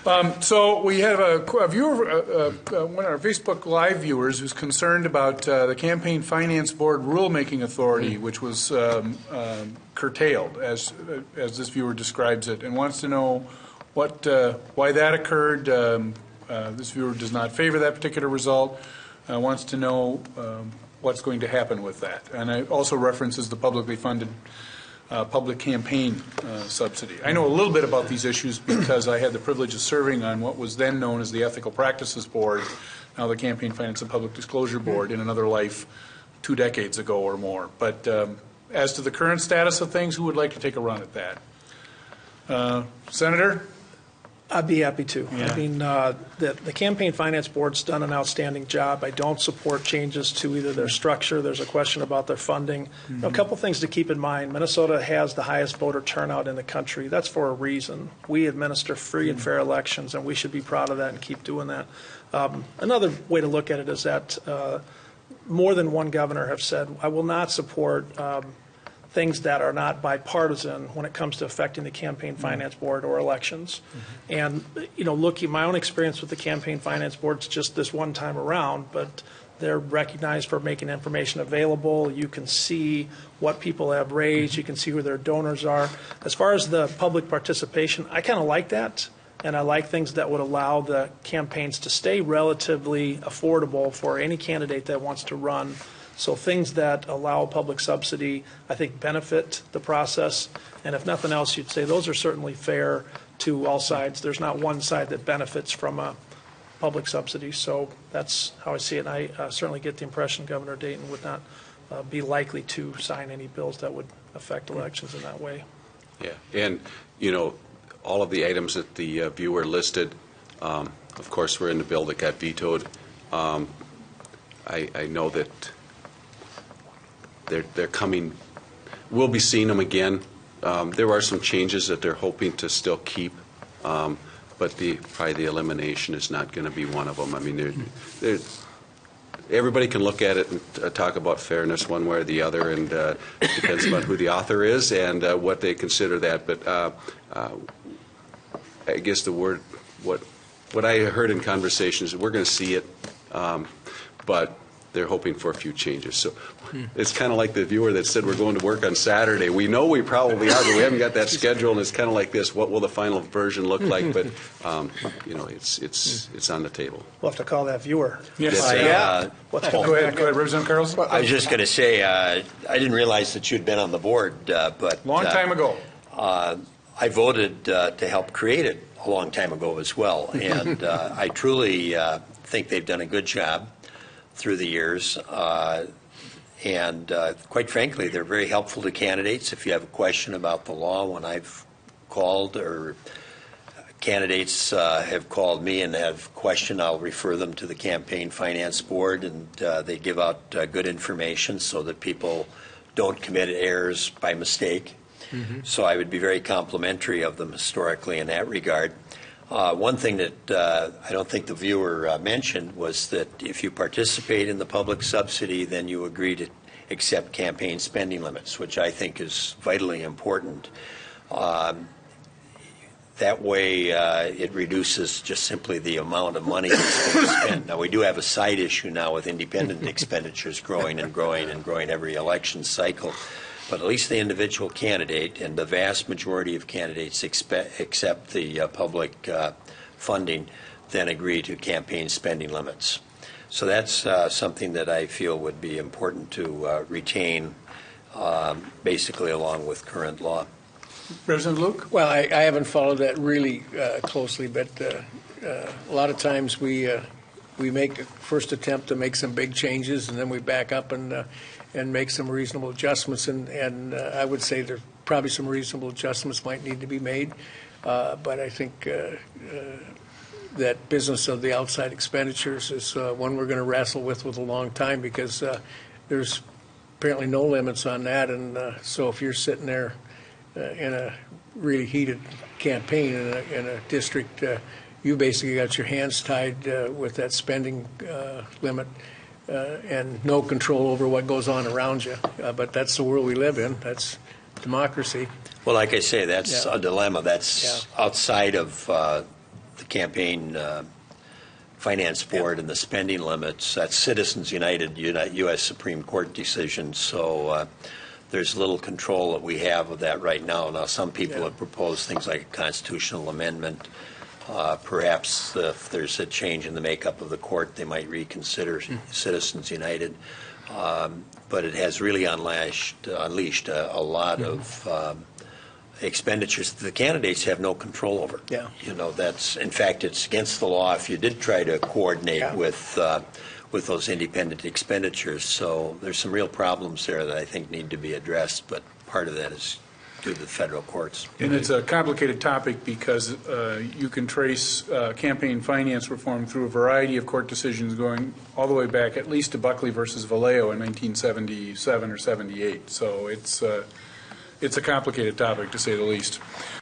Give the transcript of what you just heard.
So we have a viewer, one of our Facebook Live viewers, who's concerned about the Campaign Finance Board rulemaking authority, which was curtailed, as this viewer describes it, and wants to know why that occurred. This viewer does not favor that particular result. Wants to know what's going to happen with that, and it also references the publicly funded public campaign subsidy. I know a little bit about these issues because I had the privilege of serving on what was then known as the Ethical Practices Board, now the Campaign Finance and Public Disclosure Board, in another life 2 decades ago or more. But as to the current status of things, who would like to take a run at that? Senator? I'd be happy to. Yeah. I mean, the Campaign Finance Board's done an outstanding job. I don't support changes to either their structure. There's a question about their funding. Mm-hmm. A couple things to keep in mind. Minnesota has the highest voter turnout in the country. That's for a reason. We administer free and fair elections, and we should be proud of that and keep doing that. Another way to look at it is that more than one governor have said, I will not support things that are not bipartisan when it comes to affecting the Campaign Finance Board or elections. And, looking, my own experience with the Campaign Finance Board's just this one time around, but they're recognized for making information available. You can see what people have raised. You can see who their donors are. As far as the public participation, I kind of like that. And I like things that would allow the campaigns to stay relatively affordable for any candidate that wants to run. So things that allow public subsidy, I think, benefit the process. And if nothing else, you'd say those are certainly fair to all sides. There's not one side that benefits from a public subsidy. So that's how I see it. And I certainly get the impression Governor Dayton would not be likely to sign any bills that would affect elections in that way. Yeah, and, all of the items that the viewer listed, of course, were in the bill that got vetoed. I know that they're coming. We'll be seeing them again. There are some changes that they're hoping to still keep, but probably the elimination is not going to be one of them. I mean, everybody can look at it and talk about fairness one way or the other, and it depends on who the author is and what they consider that. But I guess the word, what I heard in conversations, we're going to see it, but they're hoping for a few changes. So it's kind of like the viewer that said we're going to work on Saturday. We know we probably are, but we haven't got that schedule, and it's kind of like this. What will the final version look like? But, it's on the table. We'll have to call that viewer. Yes. Go ahead, Representative Carlson. I was just going to say, I didn't realize that you'd been on the board, but Long time ago. I voted to help create it a long time ago as well, and I truly think they've done a good job through the years, and quite frankly, they're very helpful to candidates. If you have a question about the law, when I've called or candidates have called me and have a question, I'll refer them to the Campaign Finance Board, and they give out good information so that people don't commit errors by mistake. Mm-hmm. So I would be very complimentary of them historically in that regard. One thing that I don't think the viewer mentioned was that if you participate in the public subsidy, then you agree to accept campaign spending limits, which I think is vitally important. That way it reduces just simply the amount of money that's being spent. Now, we do have a side issue now with independent expenditures growing and growing and growing every election cycle. But at least the individual candidate and the vast majority of candidates accept the public funding, then agree to campaign spending limits. So that's something that I feel would be important to retain basically along with current law. President Luke? Well, I haven't followed that really closely, but a lot of times we make a first attempt to make some big changes, and then we back up and make some reasonable adjustments. And I would say there probably some reasonable adjustments might need to be made. But I think that business of the outside expenditures is one we're going to wrestle with a long time, because there's apparently no limits on that. And so if you're sitting there in a really heated campaign in a district, you basically got your hands tied with that spending limit and no control over what goes on around you. But that's the world we live in. That's democracy. Well, like I say, that's a dilemma. That's outside of the campaign finance board and the spending limits. That's Citizens United, U.S. Supreme Court decision. So there's little control that we have of that right now. Now, some people have proposed things like a constitutional amendment. Perhaps if there's a change in the makeup of the court, they might reconsider Citizens United. But it has really unleashed a lot of expenditures the candidates have no control over. Yeah. You know, that's, in fact, it's against the law if you did try to coordinate with those independent expenditures. So there's some real problems there that I think need to be addressed, but part of that is due to the federal courts. And it's a complicated topic because you can trace campaign finance reform through a variety of court decisions going all the way back at least to Buckley versus Vallejo in 1977 or 78. So it's a complicated topic, to say the least.